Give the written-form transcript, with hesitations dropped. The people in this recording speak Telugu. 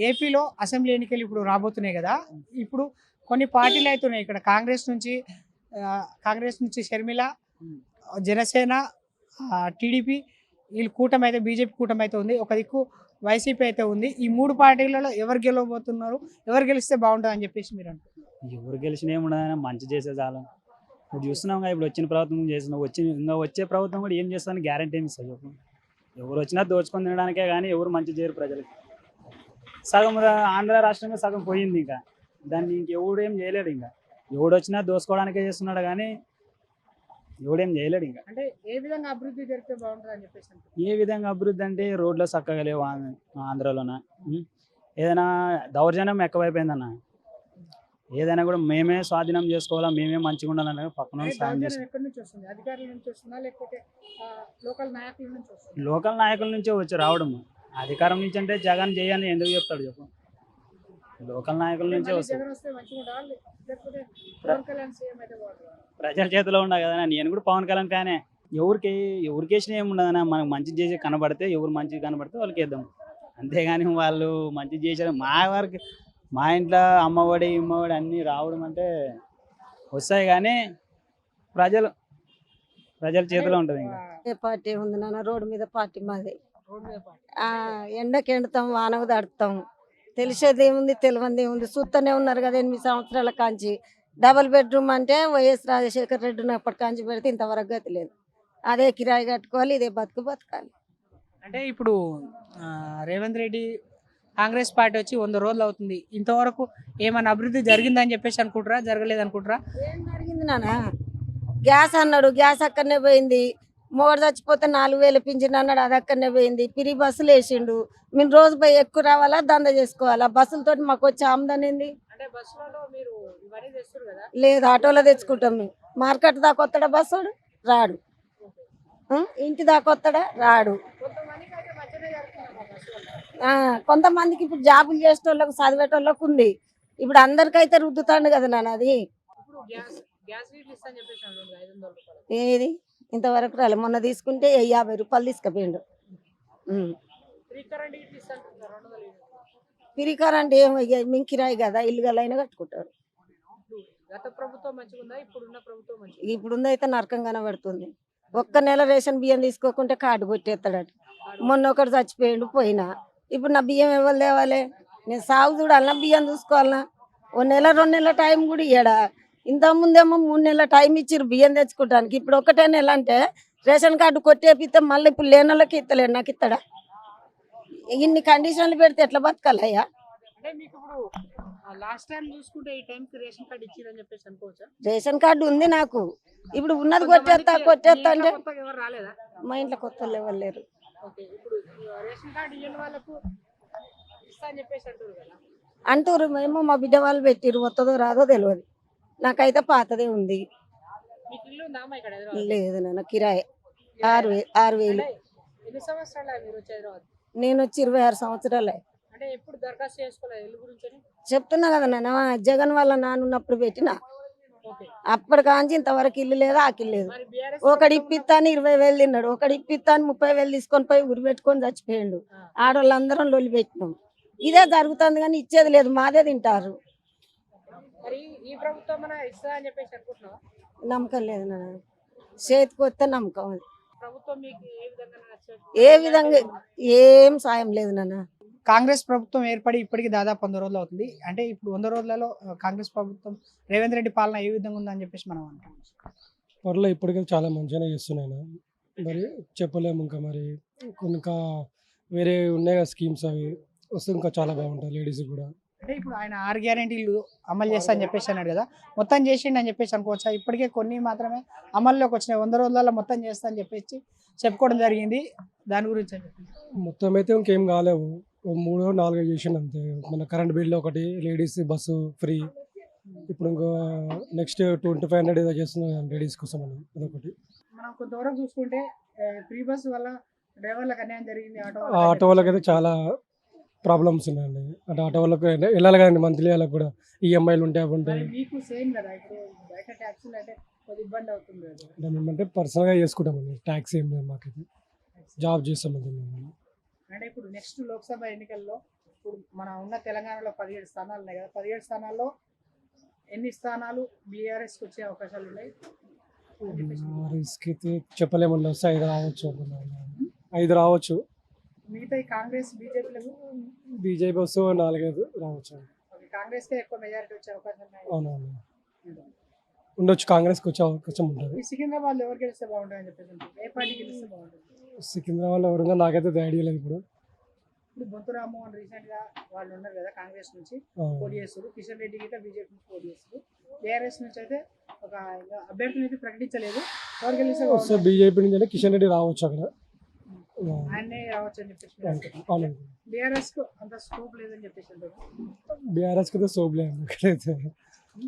ఏపీలో అసెంబ్లీ ఎన్నికలు ఇప్పుడు రాబోతున్నాయి కదా. ఇప్పుడు కొన్ని పార్టీలు అవుతున్నాయి ఇక్కడ. కాంగ్రెస్ నుంచి షర్మిల, జనసేన, టీడీపీ, వీళ్ళు కూటమి అయితే, బీజేపీ కూటమి అయితే ఉంది. ఒక దిక్కు వైసీపీ అయితే ఉంది. ఈ మూడు పార్టీలలో ఎవరు గెలవబోతున్నారు, ఎవరు గెలిస్తే బాగుంటుంది అని చెప్పేసి మీరు అంటారు? ఎవరు గెలిచినా ఏముండదు, మంచి చేసే చాలు. ఇప్పుడు చూస్తున్నాం ఇప్పుడు వచ్చిన ప్రభుత్వం చేసిన ఇంకా వచ్చే ప్రభుత్వం కూడా ఏం చేస్తానని గ్యారంటీ ఏమి ఇస్తుంది చెప్పు. ఎవరు వచ్చినా దోచుకొని తినడానికే కానీ ఎవరు మంచి చేయరు ప్రజలకి. సగం ఆంధ్ర రాష్ట్రంగా సగం పోయింది. ఇంకా దాన్ని ఇంకెవడు ఏం చేయలేడు. ఇంకా ఎవడు వచ్చినా దోచుకోవడానికే చేస్తున్నాడు కానీ ఎవడేం చేయలేడు. ఇంకా అంటే ఏ విధంగా అభివృద్ధి జరిగితే బాగుంటుంది అని చెప్పేసి అంటారు? ఏ విధంగా అభివృద్ధి అంటే రోడ్లు చక్కగా లేవు ఆంధ్రలోన. ఏదైనా దౌర్జన్యం ఎక్కువైపోయిందన్న. ఏదైనా కూడా మేమే స్వాధీనం చేసుకోవాలా, మేమే మంచిగా ఉండాలన్న పక్కన సాయం చేస్తాం. ఎక్కడి నుంచి వస్తుంది? అధికారుల నుంచి వస్తుందా లేకపోతే లోకల్ నాయకుల నుంచి వస్తుందా? లోకల్ నాయకుల నుంచే వచ్చి రావడం. అధికారం నుంచి అంటే జగన్ చేయని ఎందుకు చెప్తాడు చెప్పు. లోకల్ నాయకుల నుంచే వస్తుంది. జగన్ వస్తే మంచిగా ఉండాలి లేకపోతే పవన్ కళ్యాణ్ సీఎం అయితే బాగుంటుంది? ప్రజల చేతిలో ఉండదు కదా. నేను కూడా పవన్ కళ్యాణ్ ఫ్యానే. ఎవరికి వేసినా ఏముండదన్నా, మనకు మంచి చేసి కనబడితే, ఎవరు మంచిగా కనబడితే వాళ్ళకి వేద్దాం. అంతేగాని వాళ్ళు మంచి చేశారు మా ఇంట్లో అమ్మఒడి ఇమ్మఒడి అన్నీ రావడం అంటే వస్తాయి కానీ ప్రజల చేతిలో ఉంటుంది. ఇంకా ఏ పార్టీ ఉంది నాన్న? రోడ్డు మీద పార్టీ మాది. ఎండకి ఎండుతాం, వానకు తడుతాం. తెలిసేది ఏముంది, తెలియంది ఏముంది? చూస్తూనే ఉన్నారు కదా 8 సంవత్సరాల కాంచి. డబుల్ బెడ్రూమ్ అంటే వైఎస్ రాజశేఖర్ రెడ్డి ఉన్నప్పటి కాంచి పెడితే ఇంతవరకు గతి లేదు. అదే కిరాయి కట్టుకోవాలి, ఇదే బతకాలి. అంటే ఇప్పుడు రేవంత్ రెడ్డి కాంగ్రెస్ పార్టీ వచ్చి 100 రోజులు అవుతుంది. ఇంతవరకు ఏమైనా అభివృద్ధి జరిగిందని చెప్పేసి అనుకుంటారా, జరగలేదు అనుకుంటారా? ఏం జరిగింది నాన్న? గ్యాస్ అన్నాడు, గ్యాస్ అక్కడనే పోయింది. మొగడు చచ్చిపోతే 4000 పింఛన్ అన్నాడు, అది అక్కడనే పోయింది. పిరి బస్సులు వేసిండు. మేము రోజు పోయి ఎక్కువ రావాలా, దంద చేసుకోవాలా? బస్సులతో మాకు వచ్చే ఆమ్దాని ఏంది? లేదు, ఆటోలో తెచ్చుకుంటాం మేము. మార్కెట్ దాకా వస్తాడా బస్సుడు? రాడు. ఇంటి దాకా వస్తాడా? రాడు. కొంతమందికి ఇప్పుడు జాబులు చేసేటోళ్ళకు, చదివేటోళ్ళకు ఉంది. ఇప్పుడు అందరికైతే రుద్దుతాండు కదా నాన్న. అది ఏది ఇంతవరకు రాలే. మొన్న తీసుకుంటే 50 రూపాయలు తీసుకుపోయిండు. ఫ్రీ కరెంట్ మేము కిరాయి కదా, ఇల్లు గల అయినా కట్టుకుంటారు. ఇప్పుడుంది అయితే నరకం కనబడుతుంది. ఒక్క నెల రేషన్ బియ్యం తీసుకోకుంటే కార్డు కొట్టేస్తాడట. మొన్న ఒకటి చచ్చిపోయిండు, పోయినా. ఇప్పుడు నా బియ్యం ఎవరు తేవాలి? నేను సాగు చూడాలన్నా, బియ్యం చూసుకోవాలన్నా? 1 నెల 2 నెలల టైం కూడా ఇయ్యడా. ఇంతకుముందేమో 3 నెలల టైం ఇచ్చిర్రు బియ్యం తెచ్చుకోవడానికి. ఇప్పుడు 1 నెల అంటే రేషన్ కార్డు కొట్టేపిస్తే మళ్ళీ ఇప్పుడు లేని వాళ్ళకి ఇస్తలేడు. నాకు ఇస్తాడా? ఇన్ని కండిషన్లు పెడితే ఎట్లా బతకాలయ్యా? రేషన్ కార్డు ఉంది నాకు. ఇప్పుడు ఉన్నది కొట్టేస్తా అంటే మా ఇంట్లో కొత్త ఎవరు లేరు. అంటారు, మేము మా బిడ్డ వాళ్ళు పెట్టిరు, వస్తుందో రాదో తెలియదు. నాకైతే పాతదే ఉంది. లేదు నాన్న, కిరాయి 6,000. నేను వచ్చి 26 సంవత్సరాలే. చెప్తున్నా కదా నాన్న, జగన్ వాళ్ళ నాన్న ఉన్నప్పుడు పెట్టిన. అప్పటి కాంచి ఇంతవరకు ఇల్లు లేదు, ఆకిల్లు లేదు. ఒకటి ఇప్పిస్తాను 20,000 తిన్నాడు, ఒకటి ఇప్పిస్తాను 30,000 తీసుకొని పోయి ఉరి పెట్టుకొని చచ్చిపోయాడు. ఆడవాళ్ళందరం లొల్లి పెట్టినాం. ఇదే జరుగుతుంది కానీ ఇచ్చేది లేదు, మాదే తింటారు. నమ్మకం లేదు నాన్న, చేతికి వస్తే నమ్మకం. అది ఏ విధంగా ఏం సాయం లేదు నాన్న. కాంగ్రెస్ ప్రభుత్వం ఏర్పడి ఇప్పటికి దాదాపు 100 రోజులు అవుతుంది. అంటే ఇప్పుడు 100 రోజులలో కాంగ్రెస్ ప్రభుత్వం, రేవంత్ రెడ్డి పాలన ఏ విధంగా ఉందని చెప్పేసి మనం అంటాం. పర్లేదు, ఇప్పటికైతే చాలా మంచిగానే చేస్తున్నాయి. మరి చెప్పలేము. ఇంకా మరి ఇంకా వేరే ఉన్నాయి కదా స్కీమ్స్, అవి వస్తే ఇంకా చాలా బాగుంటుంది లేడీస్ కూడా. అంటే ఇప్పుడు ఆయన 6 గ్యారెంటీలు అమలు చేస్తా అని చెప్పేసి అన్నాడు కదా, మొత్తం చేసిండు అని చెప్పేసి అనుకోవచ్చా? ఇప్పటికే కొన్ని మాత్రమే అమల్లోకి వచ్చినాయి. 100 రోజులలో మొత్తం చేస్తా అని చెప్పేసి చెప్పుకోవడం జరిగింది. దాని గురించి అని చెప్పి మొత్తం అయితే ఇంకేం కాలేవు, 3-4 చేసిండు అంతే. మన కరెంట్ బిల్ ఒకటి, లేడీస్ బస్సు ఫ్రీ. ఇప్పుడు ఇంకో నెక్స్ట్ 2500 ఏదో చేస్తున్నాం లేడీస్ కోసం అని, అదొకటి. మనం కొంతవరకు చూసుకుంటే ఫ్రీ బస్ వల్ల డ్రైవర్లకు అన్యాయం జరిగింది. ఆటో వాళ్ళకైతే చాలా ప్రాబ్లమ్స్ ఉన్నాయండి. అంటే ఆటో వాళ్ళకి వెళ్ళాలి కదండి, మంత్లీ వాళ్ళకి కూడా ఈఎంఐలు ఉంటాయి, అవి ఉంటాయి. అంటే మేమంటే పర్సనల్గా చేసుకుంటామండి, ట్యాక్స్ ఏం లేదు మాకైతే. జాబ్ చేస్తామండి మేము. అంటే ఇప్పుడు నెక్స్ట్ లోక్సభ ఎన్నికల్లో ఇప్పుడు మన ఉన్న తెలంగాణలో 17 స్థానాలు ఉన్నాయి కదా, 17 స్థానాల్లో ఎన్ని స్థానాలు బీఆర్ఎస్కి వచ్చే అవకాశాలు ఉన్నాయి? రిస్క్ అయితే చెప్పలేమండి, వస్తే 5 రావచ్చు అనుకున్నాను. 5 రావచ్చు. మిగతా ఈ కాంగ్రెస్ బీజేపీలకు బీజేపీ వస్తే 4-5 రావచ్చు. కాంగ్రెస్కే ఎక్కువ మెజారిటీ వచ్చే అవకాశం ఉన్నాయి. అవునవును, ఉండొచ్చు. కాంగ్రెస్కి వచ్చే అవకాశం ఉంటుంది. ఈ సికింద్రాబాద్లో ఎవరు గెలిస్తే బాగుంటుంది అని చెప్పేసి ఉంటుంది? ఏ పార్టీ గెలిస్తే బాగుంటుంది? సికింద్రాబాద్లో ఎవరుగా నాకైతే ఐడియా లేదు ఇప్పుడు. ఇప్పుడు బొంతు రామ్మోహన్ రీసెంట్ గా వాళ్ళు ఉన్నారు కదా కాంగ్రెస్ నుంచి ఆ, పోటీ చేస్తారు, కిషన్ రెడ్డి గిట్ట బీజేపీ నుంచి పోటీ చేస్తారు, బీఆర్ఎస్ నుంచి అయితే ఒక అభ్యర్థిని అయితే ప్రకటించలేదు. ఎవరు గెలిస్తే వస్తే బాగుంటుంది? బీజేపీ నుంచి అంటే కిషన్ రెడ్డి రావచ్చు అక్కడ. ఆయనే రావచ్చు అని చెప్పేసి మీరు అనుకుంటున్నారు. అవునండి. బీఆర్ఎస్ కు అంత స్కోప్ లేదని చెప్పేసి అంటారు. బీఆర్ఎస్కి అయితే సోబ్లే అక్కడైతే.